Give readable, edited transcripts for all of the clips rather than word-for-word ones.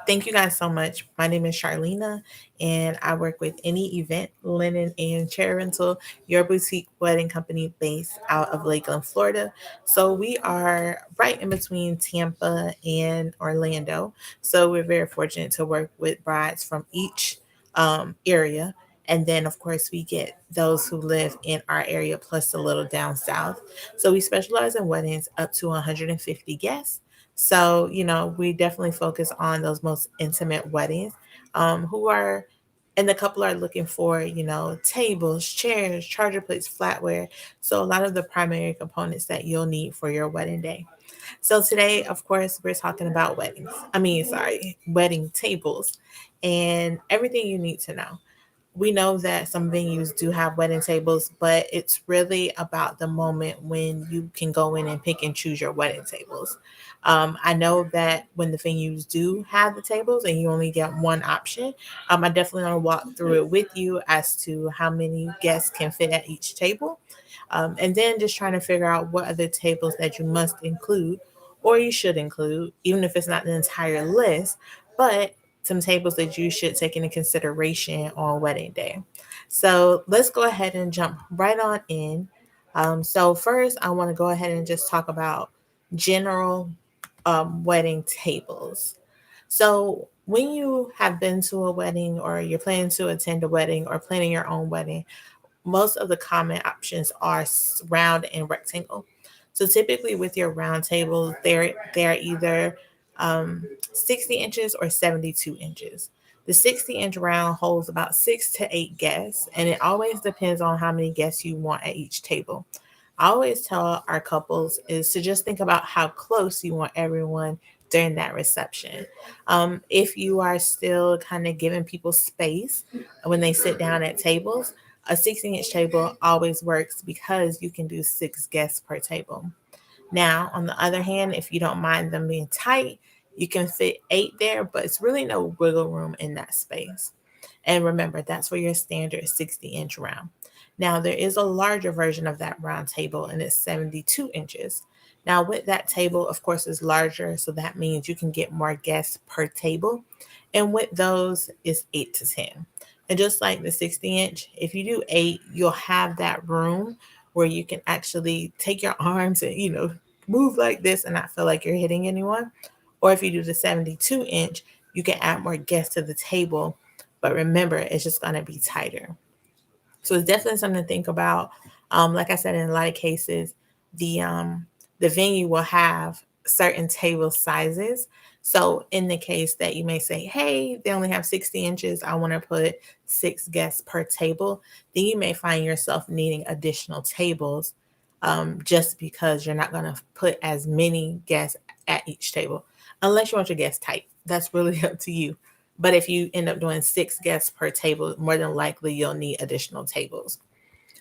Thank you guys so much. My name is Charlena, and I work with Any Event, Linen, and Chair Rental, your boutique wedding company based out of Lakeland, Florida. So we are right in between Tampa and Orlando. So we're very fortunate to work with brides from each area. And then, of course, we get those who live in our area plus a little down south. So we specialize in weddings up to 150 guests. So, we definitely focus on those most intimate weddings who are, and the couple are looking for, tables, chairs, charger plates, flatware. So, a lot of the primary components that you'll need for your wedding day. So, today, of course, we're talking about weddings. Wedding tables and everything you need to know. We know that some venues do have wedding tables, but it's really about the moment when you can go in and pick and choose your wedding tables. I know that when the venues do have the tables and you only get one option, I definitely want to walk through it with you as to how many guests can fit at each table. And then just trying to figure out what other tables that you must include or you should include, even if it's not the entire list, but some tables that you should take into consideration on wedding day. So let's go ahead and jump right on in. So first, I want to go ahead and just talk about general wedding tables. So when you have been to a wedding or you're planning to attend a wedding or planning your own wedding, most of the common options are round and rectangle. So typically with your round tables, they're either 60 inches or 72 inches. The 60-inch round holds about 6 to 8 guests, and it always depends on how many guests you want at each table. I always tell our couples is to just think about how close you want everyone during that reception. If you are still kind of giving people space when they sit down at tables, a 16-inch table always works because you can do 6 guests per table. Now, on the other hand, if you don't mind them being tight, you can fit 8 there, but it's really no wiggle room in that space. And remember, that's for your standard 60-inch round. Now, there is a larger version of that round table, and it's 72 inches. Now, with that table, of course, is larger, so that means you can get more guests per table. And with those, it's 8 to 10. And just like the 60-inch, if you do 8, you'll have that room where you can actually take your arms and, move like this and not feel like you're hitting anyone. Or if you do the 72-inch, you can add more guests to the table, but remember, it's just going to be tighter. So it's definitely something to think about. Like I said, in a lot of cases, the venue will have certain table sizes. So in the case that you may say, hey, they only have 60 inches, I want to put 6 guests per table, then you may find yourself needing additional tables just because you're not going to put as many guests at each table, unless you want your guests tight. That's really up to you. But if you end up doing 6 guests per table, more than likely you'll need additional tables.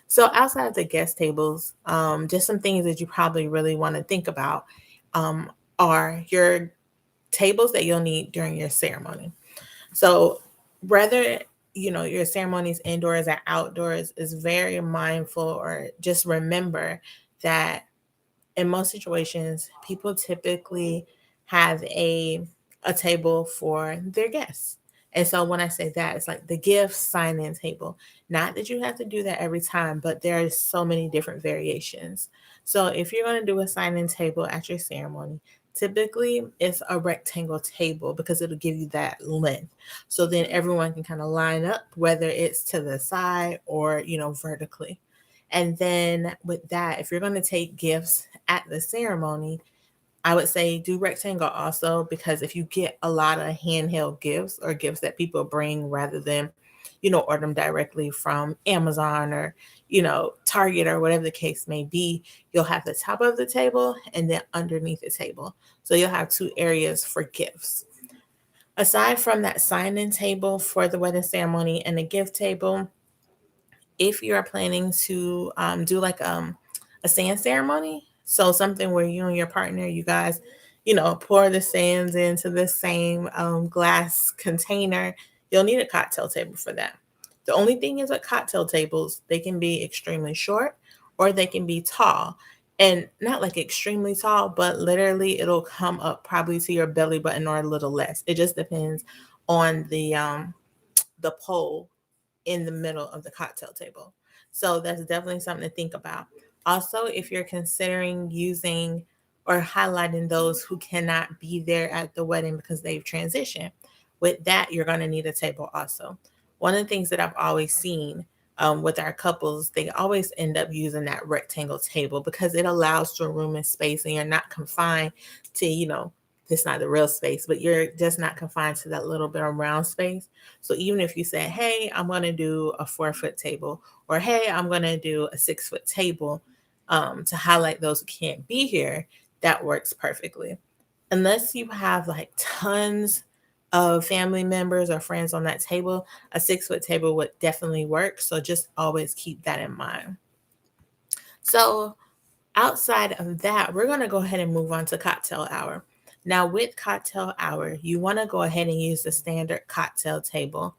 So outside of the guest tables, just some things that you probably really want to think about um, are your tables that you'll need during your ceremony. So whether your ceremonies indoors or outdoors is very mindful, or just remember that in most situations, people typically have a table for their guests. And so when I say that, it's like the gift sign-in table. Not that you have to do that every time, but there are so many different variations. So if you're going to do a sign-in table at your ceremony, typically it's a rectangle table because it'll give you that length. So then everyone can kind of line up, whether it's to the side or, vertically. And then with that, if you're going to take gifts at the ceremony, I would say do rectangle also, because if you get a lot of handheld gifts or gifts that people bring rather than, order them directly from Amazon or, Target or whatever the case may be, you'll have the top of the table and then underneath the table. So you'll have 2 areas for gifts. Aside from that sign in table for the wedding ceremony and the gift table, if you are planning to do like a sand ceremony, so something where you and your partner, you guys, pour the sands into the same glass container, you'll need a cocktail table for that. The only thing is with cocktail tables, they can be extremely short or they can be tall. and not like extremely tall, but literally it'll come up probably to your belly button or a little less. It just depends on the pole in the middle of the cocktail table. So that's definitely something to think about. Also, if you're considering using or highlighting those who cannot be there at the wedding because they've transitioned, with that, you're going to need a table also. One of the things that I've always seen with our couples, they always end up using that rectangle table because it allows for room and space, and you're not confined to, it's not the real space, but you're just not confined to that little bit of round space. So even if you say, hey, I'm going to do a 4 foot table, or hey, I'm going to do a 6 foot table to highlight those who can't be here, that works perfectly. Unless you have like tons of family members or friends on that table, a 6 foot table would definitely work. So just always keep that in mind. So outside of that, we're going to go ahead and move on to cocktail hour. Now, with cocktail hour, you want to go ahead and use the standard cocktail table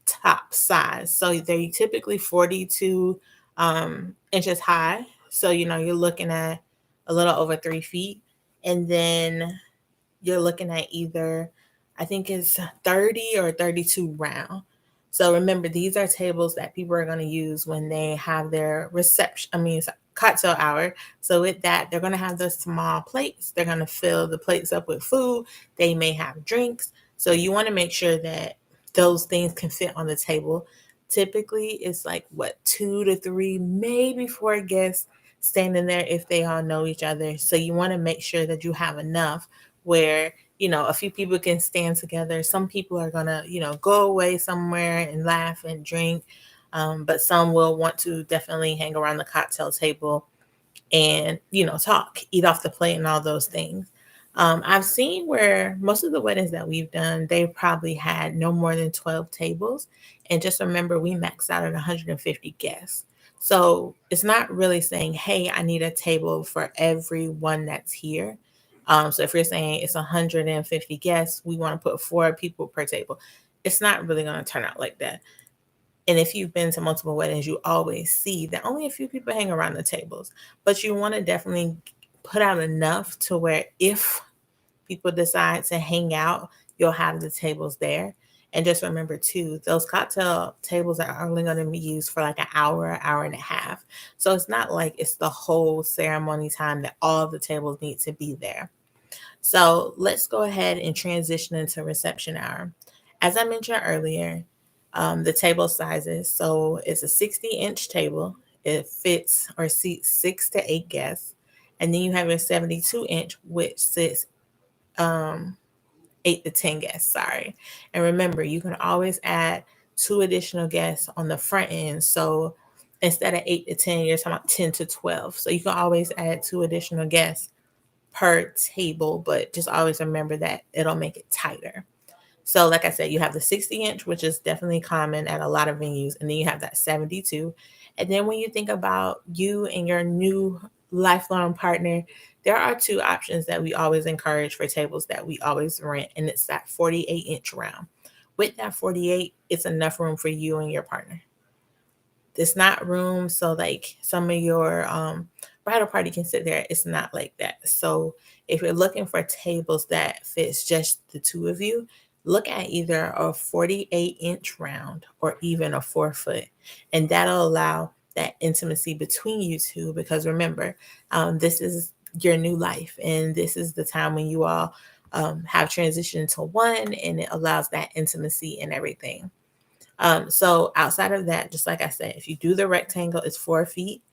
top size. So they're typically 42 inches high. So, you're looking at a little over 3 feet. And then you're looking at either, I think it's 30 or 32 round. So remember, these are tables that people are going to use when they have their reception, cocktail hour. So with that, they're going to have the small plates. They're going to fill the plates up with food. They may have drinks. So you want to make sure that those things can fit on the table. Typically, it's like what, 2 to 3, maybe 4 guests standing there if they all know each other. So you want to make sure that you have enough where a few people can stand together. Some people are gonna go away somewhere and laugh and drink, but some will want to definitely hang around the cocktail table and talk, eat off the plate, and all those things. I've seen where most of the weddings that we've done, they probably had no more than 12 tables, and just remember, we maxed out at 150 guests. So it's not really saying, hey, I need a table for everyone that's here. So if you're saying it's 150 guests, we want to put 4 people per table, it's not really going to turn out like that. And if you've been to multiple weddings, you always see that only a few people hang around the tables. But you want to definitely put out enough to where if people decide to hang out, you'll have the tables there. And just remember too, those cocktail tables are only going to be used for like an hour, hour and a half. So it's not like it's the whole ceremony time that all the tables need to be there. So let's go ahead and transition into reception hour. As I mentioned earlier, the table sizes. So it's a 60-inch table. It fits or seats 6 to 8 guests. And then you have your 72-inch, which sits 8 to 10 guests. Sorry. And remember, you can always add 2 additional guests on the front end. So instead of 8 to 10, you're talking about 10 to 12. So you can always add 2 additional guests per table, but just always remember that it'll make it tighter. So, like I said, you have the 60-inch, which is definitely common at a lot of venues, and then you have that 72. And then when you think about you and your new lifelong partner, there are 2 options that we always encourage for tables that we always rent, and it's that 48-inch round. With that 48, it's enough room for you and your partner. It's not room so like some of your bridal party can sit there. It's not like that. So if you're looking for tables that fits just the two of you, look at either a 48-inch round or even a 4 foot, and that'll allow that intimacy between you two. Because remember, this is your new life, and this is the time when you all have transitioned to one, and it allows that intimacy and everything. So outside of that, just like I said, if you do the rectangle, it's 4 feet.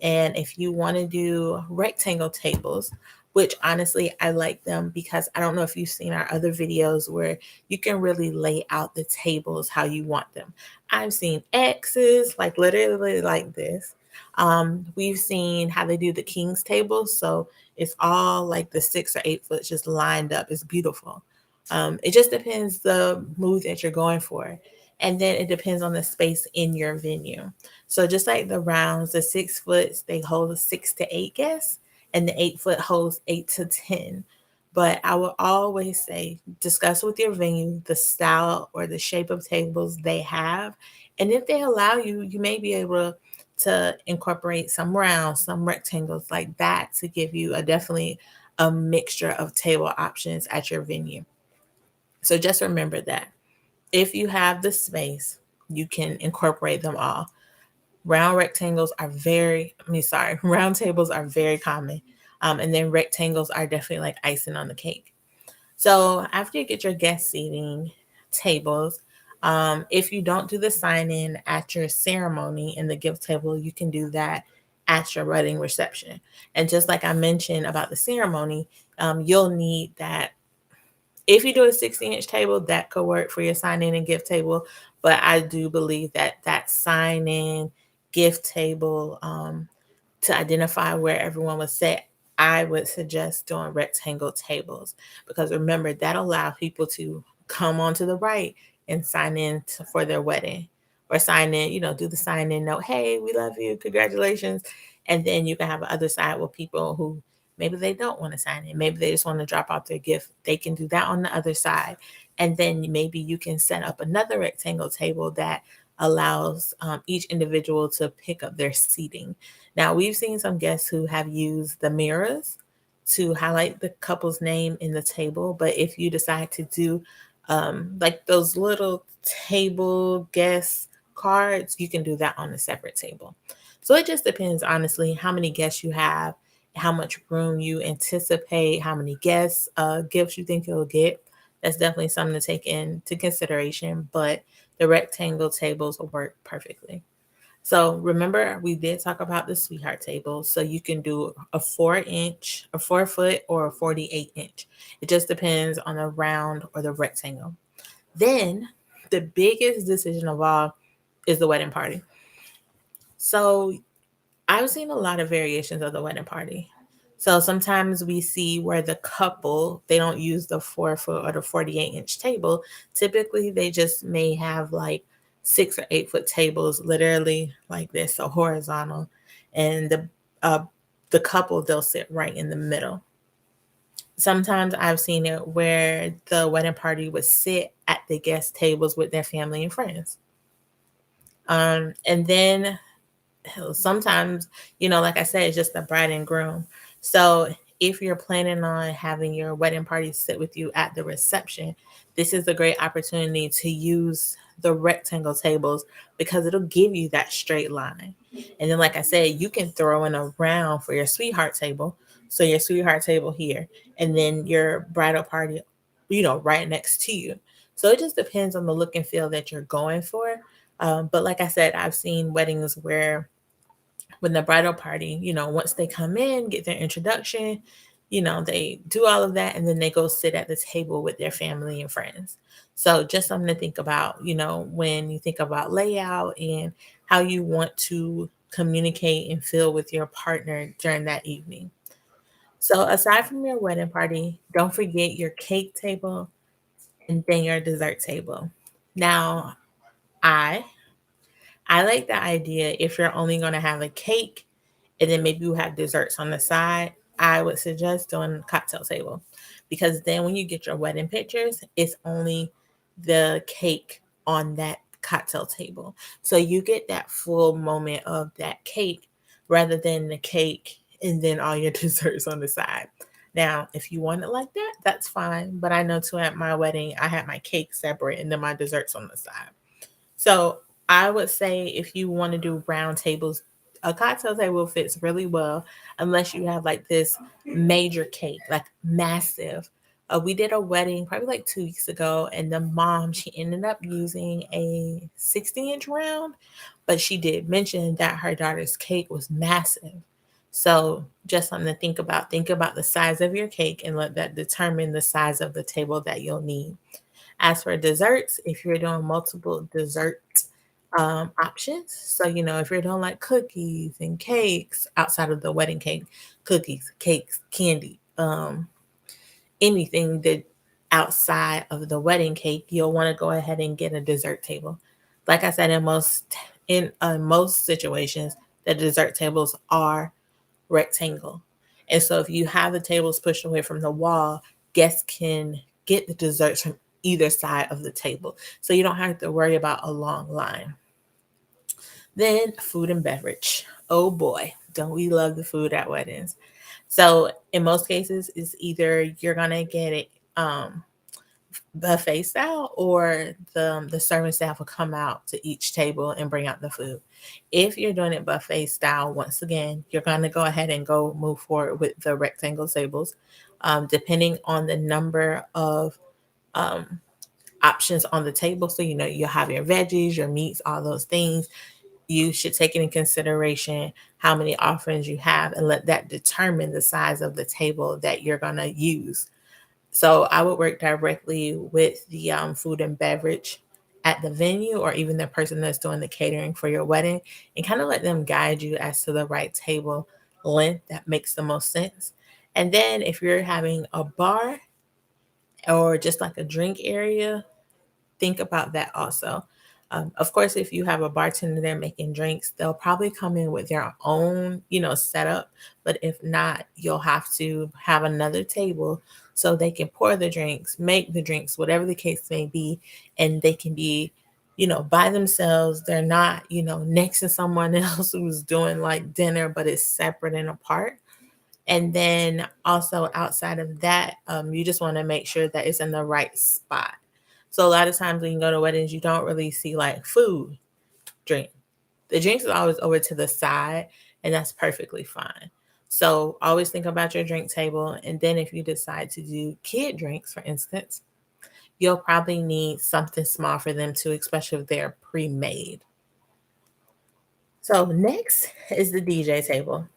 And if you want to do rectangle tables, which honestly, I like them because I don't know if you've seen our other videos where you can really lay out the tables how you want them. I've seen X's, like literally like this. We've seen how they do the king's table. So it's all like the 6 or 8 foot just lined up. It's beautiful. It just depends the mood that you're going for. And then it depends on the space in your venue. So just like the rounds, the 6 foots, they hold 6 to 8 guests, and the 8 foot holds 8 to 10. But I will always say discuss with your venue the style or the shape of tables they have. And if they allow you, you may be able to incorporate some rounds, some rectangles like that to give you a definitely a mixture of table options at your venue. So just remember that if you have the space, you can incorporate them all. Round rectangles are very, I mean, sorry, round tables are very common. And then rectangles are definitely like icing on the cake. So after you get your guest seating tables, if you don't do the sign in at your ceremony in the gift table, you can do that at your wedding reception. And just like I mentioned about the ceremony, you'll need that. If you do a 60-inch table, that could work for your sign in and gift table. But I do believe that that sign in gift table, to identify where everyone was set, I would suggest doing rectangle tables because remember that allows people to come onto the right and sign in for their wedding or sign in, do the sign in note, hey, we love you, congratulations. And then you can have the other side with people who maybe they don't want to sign in, maybe they just want to drop off their gift. They can do that on the other side. And then maybe you can set up another rectangle table that allows each individual to pick up their seating. Now, we've seen some guests who have used the mirrors to highlight the couple's name in the table, but if you decide to do like those little table guest cards, you can do that on a separate table. So it just depends, honestly, how many guests you have, how much room you anticipate, how many guests, gifts you think you'll get. That's definitely something to take into consideration, but the rectangle tables will work perfectly. So remember, we did talk about the sweetheart table. So you can do a 4-inch, a 4 foot, or a 48-inch. It just depends on the round or the rectangle. Then the biggest decision of all is the wedding party. So I've seen a lot of variations of the wedding party. So sometimes we see where the couple, they don't use the 4 foot or the 48-inch table. Typically, they just may have like 6 or 8 foot tables, literally like this, so horizontal. And the couple, they'll sit right in the middle. Sometimes I've seen it where the wedding party would sit at the guest tables with their family and friends. And then sometimes, like I said, it's just the bride and groom. So if you're planning on having your wedding party sit with you at the reception, this is a great opportunity to use the rectangle tables because it'll give you that straight line. And then, like I said, you can throw in a round for your sweetheart table. So your sweetheart table here, and then your bridal party, right next to you. So it just depends on the look and feel that you're going for. But like I said, I've seen weddings where when the bridal party, once they come in, get their introduction, they do all of that and then they go sit at the table with their family and friends. So just something to think about, when you think about layout and how you want to communicate and feel with your partner during that evening. So aside from your wedding party, don't forget your cake table and then your dessert table. Now, I I like the idea if you're only going to have a cake and then maybe you have desserts on the side, I would suggest doing cocktail table because then when you get your wedding pictures, it's only the cake on that cocktail table. So you get that full moment of that cake rather than the cake and then all your desserts on the side. Now, if you want it like that, that's fine. But I know too at my wedding, I had my cake separate and then my desserts on the side. So I would say if you want to do round tables, a cocktail table fits really well unless you have like this major cake, like massive. We did a wedding probably like 2 weeks ago, and the mom, she ended up using a 60-inch round, but she did mention that her daughter's cake was massive. So just something to think about. Think about the size of your cake and let that determine the size of the table that you'll need. As for desserts, if you're doing multiple dessert options, so if you're doing like cookies and cakes outside of the wedding cake, cookies, cakes, candy, anything that outside of the wedding cake, you'll want to go ahead and get a dessert table. Like I said, in most situations, the dessert tables are rectangle. And so if you have the tables pushed away from the wall, guests can get the desserts from either side of the table. So you don't have to worry about a long line. Then food and beverage. Oh boy, don't we love the food at weddings? So in most cases, it's either you're gonna get it buffet style, or the serving staff will come out to each table and bring out the food. If you're doing it buffet style, once again, you're gonna go ahead and go move forward with the rectangle tables, depending on the number of um, options on the table. So you have your veggies, your meats, all those things. You should take into consideration how many offerings you have and let that determine the size of the table that you're going to use. So I would work directly with the food and beverage at the venue, or even the person that's doing the catering for your wedding, and kind of let them guide you as to the right table length that makes the most sense. And then if you're having a bar or just like a drink area, think about that also. Of course, if you have a bartender there making drinks, they'll probably come in with their own, setup. But if not, you'll have to have another table so they can pour the drinks, make the drinks, whatever the case may be, and they can be, by themselves. They're not, next to someone else who's doing like dinner, but it's separate and apart. And then also outside of that, you just want to make sure that it's in the right spot. So a lot of times when you go to weddings, you don't really see like food, drink. The drinks is always over to the side, and that's perfectly fine. So always think about your drink table. And then if you decide to do kid drinks, for instance, you'll probably need something small for them too, especially if they're pre-made. So next is the DJ table.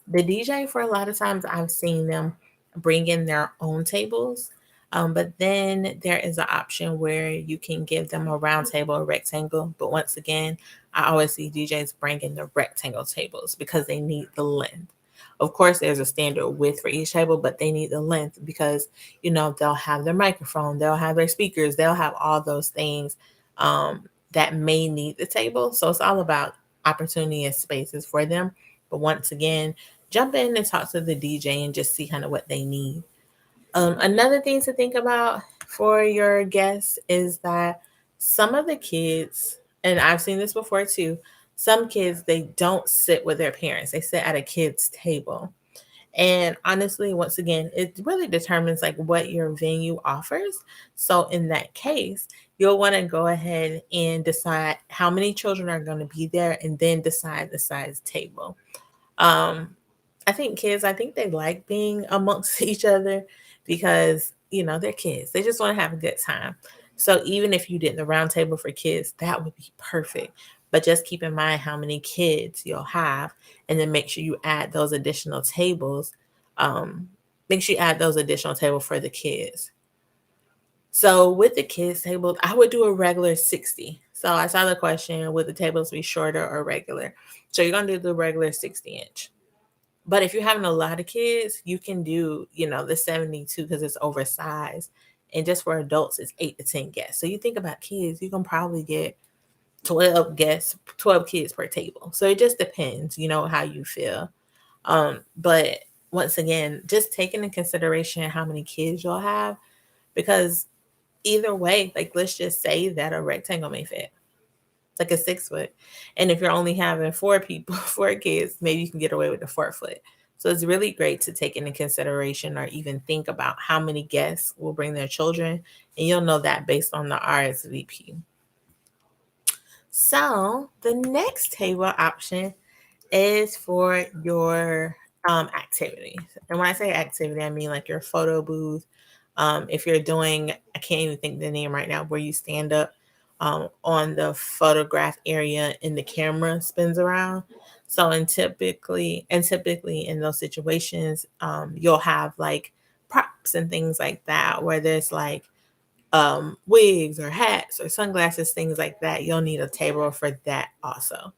The DJ, for a lot of times, I've seen them bring in their own tables. But then there is an option where you can give them a round table or rectangle. But once again, I always see DJs bring in the rectangle tables because they need the length. Of course, there's a standard width for each table, but they need the length because, they'll have their microphone, they'll have their speakers, they'll have all those things that may need the table. So it's all about opportunity and spaces for them. But once again, jump in and talk to the DJ and just see kind of what they need. Another thing to think about for your guests is that some of the kids, and I've seen this before too, some kids, they don't sit with their parents, they sit at a kid's table. And honestly, once again, it really determines like what your venue offers. So in that case, you'll want to go ahead and decide how many children are going to be there, and then decide the size table. um, I think kids, I think they like being amongst each other because, they're kids. They just want to have a good time. So even if you did the round table for kids, that would be perfect. But just keep in mind how many kids you'll have, and then make sure you add those additional tables. Um, Make sure you add those additional tables for the kids. So with the kids table, I would do a regular 60. So I saw the question, would the tables be shorter or regular? So you're gonna do the regular 60 inch. But if you're having a lot of kids, you can do, the 72 because it's oversized. And just for adults, it's 8 to 10 guests. So you think about kids, you can probably get 12 guests, 12 kids per table. So it just depends, how you feel. But once again, just taking into consideration how many kids you'll have, because either way, like let's just say that a rectangle may fit like a 6 foot. And if you're only having four people, four kids, maybe you can get away with the 4 foot. So it's really great to take into consideration or even think about how many guests will bring their children. And you'll know that based on the RSVP. So the next table option is for your activities. And when I say activity, I mean like your photo booth. If you're doing, I can't even think the name right now, where you stand up on the photograph area and the camera spins around. So and typically in those situations, you'll have like props and things like that, where there's like wigs or hats or sunglasses, things like that. You'll need a table for that also.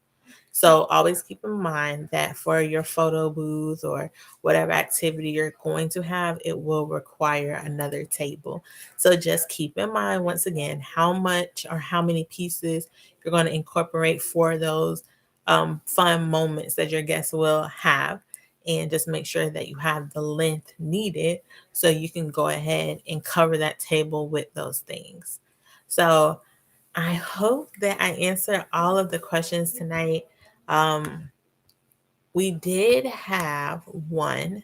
So always keep in mind that for your photo booth or whatever activity you're going to have, it will require another table. So just keep in mind, once again, how much or how many pieces you're going to incorporate for those fun moments that your guests will have. And just make sure that you have the length needed so you can go ahead and cover that table with those things. So I hope that I answered all of the questions tonight. Um, we did have one,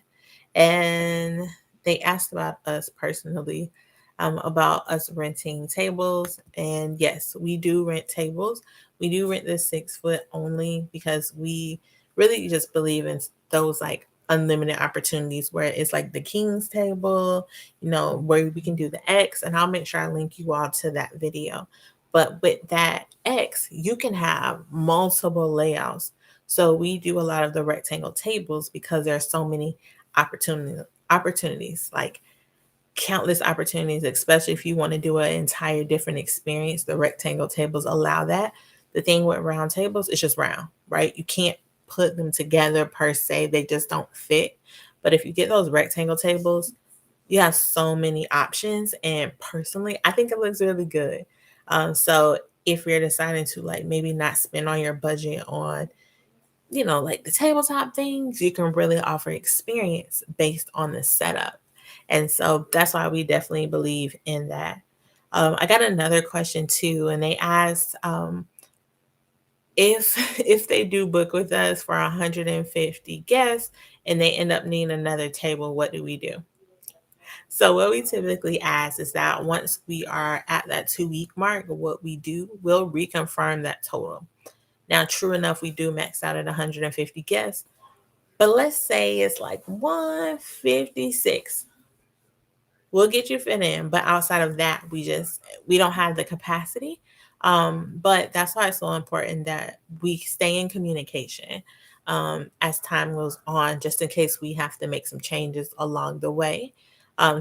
and they asked about us personally, about us renting tables. And yes, we do rent tables. We do rent the 6 foot only because we really just believe in those like unlimited opportunities where it's like the king's table, where we can do the X. And I'll make sure I link you all to that video. But with that X, you can have multiple layouts. So we do a lot of the rectangle tables because there are so many opportunities, like countless opportunities, especially if you want to do an entire different experience. The rectangle tables allow that. The thing with round tables, it's just round, right? You can't put them together per se, they just don't fit. But if you get those rectangle tables, you have so many options, and personally I think it looks really good. So if you're deciding to like maybe not spend on your budget on like the tabletop things, you can really offer experience based on the setup. And so that's why we definitely believe in that. I got another question too, and they asked, if if they do book with us for 150 guests and they end up needing another table, what do we do? So what we typically ask is that once we are at that 2 week mark, what we do, we'll reconfirm that total. Now, true enough, we do max out at 150 guests. But let's say it's like 156. We'll get you fit in, but outside of that, we don't have the capacity. But that's why it's so important that we stay in communication as time goes on, just in case we have to make some changes along the way.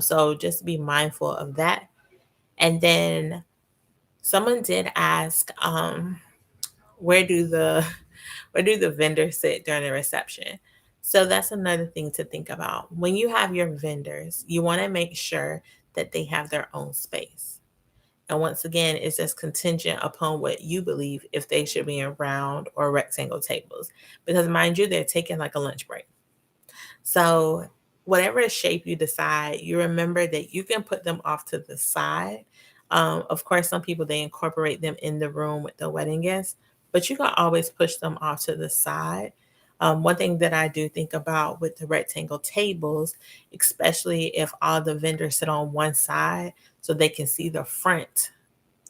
So just be mindful of that. And then someone did ask, where do the where do the vendors sit during the reception? So that's another thing to think about. When you have your vendors, you want to make sure that they have their own space. And once again, it's just contingent upon what you believe if they should be in round or rectangle tables. Because mind you, they're taking like a lunch break. So, whatever shape you decide, you remember that you can put them off to the side. Of course, some people they incorporate them in the room with the wedding guests, but you can always push them off to the side. One thing that I do think about with the rectangle tables, especially if all the vendors sit on one side so they can see the front,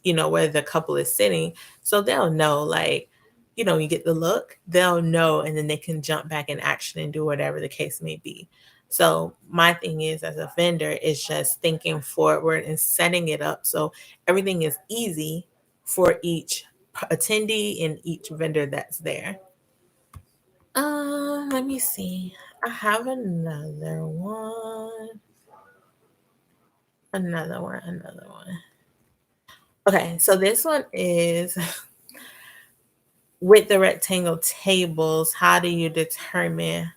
where the couple is sitting. So they'll know, like, you get the look, they'll know, and then they can jump back in action and do whatever the case may be. So my thing is, as a vendor, is just thinking forward and setting it up so everything is easy for each attendee and each vendor that's there. Let me see. I have another one. Okay, so this one is with the rectangle tables, how do you determine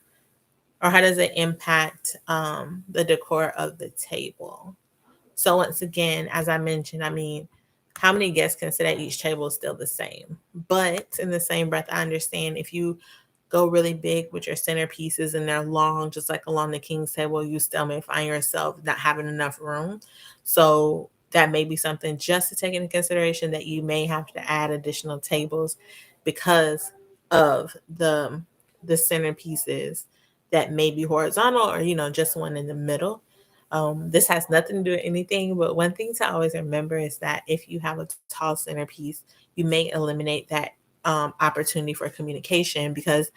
or how does it impact the decor of the table? So once again, as I mentioned, I mean, how many guests can sit at each table is still the same. But in the same breath, I understand if you go really big with your centerpieces and they're long, just like along the king's table, you still may find yourself not having enough room. So that may be something just to take into consideration, that you may have to add additional tables because of the centerpieces that may be horizontal, or just one in the middle. This has nothing to do with anything, but one thing to always remember is that if you have a tall centerpiece, you may eliminate that opportunity for communication because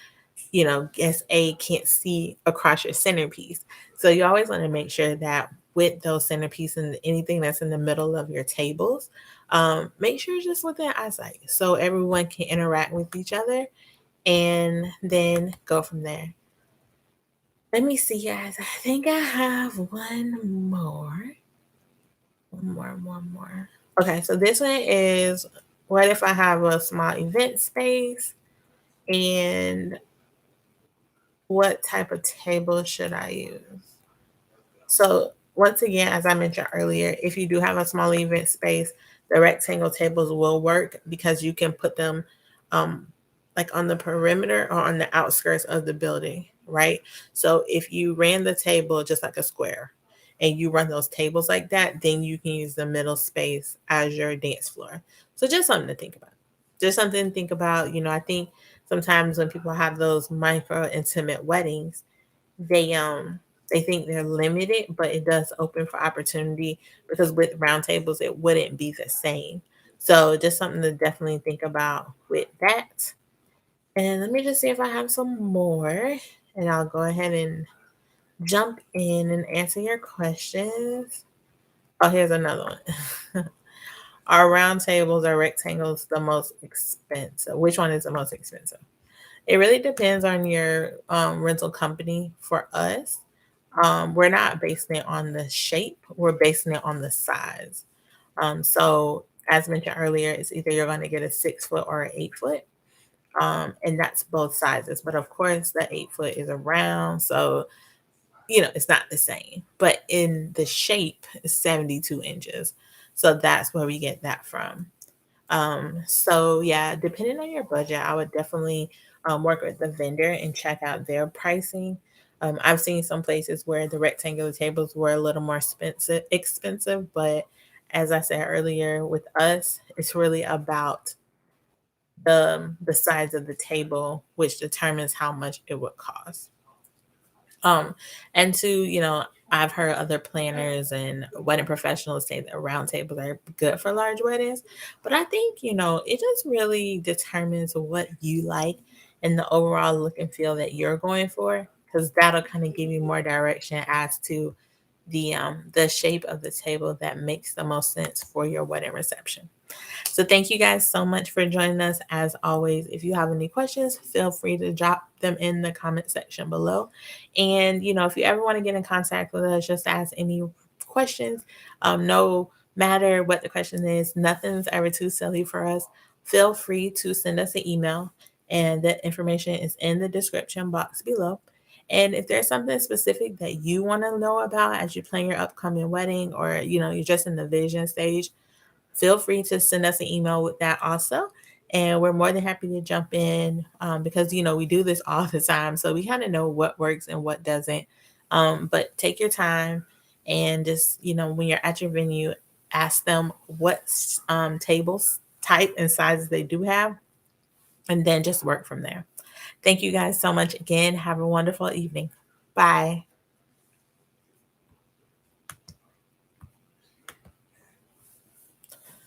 guest A can't see across your centerpiece. So you always want to make sure that with those centerpieces and anything that's in the middle of your tables, make sure it's just within eyesight so everyone can interact with each other, and then go from there. Let me see, guys. I think I have one more. One more. Okay, so this one is, what if I have a small event space, and what type of table should I use? So once again, as I mentioned earlier, if you do have a small event space, the rectangle tables will work because you can put them um, like on the perimeter or on the outskirts of the building, right? So if you ran the table just like a square and you run those tables like that, then you can use the middle space as your dance floor. So just something to think about. Just something to think about. I think sometimes when people have those micro intimate weddings, they think they're limited, but it does open for opportunity because with round tables it wouldn't be the same. So just something to definitely think about with that. And let me just see if I have some more, and I'll go ahead and jump in and answer your questions. Oh, here's another one. Are round tables or rectangles the most expensive? Which one is the most expensive? It really depends on your rental company. For us, we're not basing it on the shape, we're basing it on the size. So, as mentioned earlier, it's either you're going to get a 6 foot or an 8 foot. And that's both sizes. But of course, the 8 foot is around. So, it's not the same. But in the shape, it's 72 inches. So that's where we get that from. So yeah, depending on your budget, I would definitely work with the vendor and check out their pricing. I've seen some places where the rectangular tables were a little more expensive, but as I said earlier, with us, it's really about the size of the table, which determines how much it would cost. Um, and to, I've heard other planners and wedding professionals say that round tables are good for large weddings. But I think, it just really determines what you like and the overall look and feel that you're going for, because that'll kind of give you more direction as to the shape of the table that makes the most sense for your wedding reception. So thank you guys so much for joining us. As always, if you have any questions, feel free to drop them in the comment section below. And if you ever want to get in contact with us, just ask any questions. No matter what the question is, nothing's ever too silly for us. Feel free to send us an email, and the information is in the description box below. And if there's something specific that you want to know about as you plan your upcoming wedding, or you're just in the vision stage, feel free to send us an email with that also. And we're more than happy to jump in, because, we do this all the time. So we kind of know what works and what doesn't. But take your time and just, when you're at your venue, ask them what tables type and sizes they do have, and then just work from there. Thank you guys so much again. Have a wonderful evening. Bye.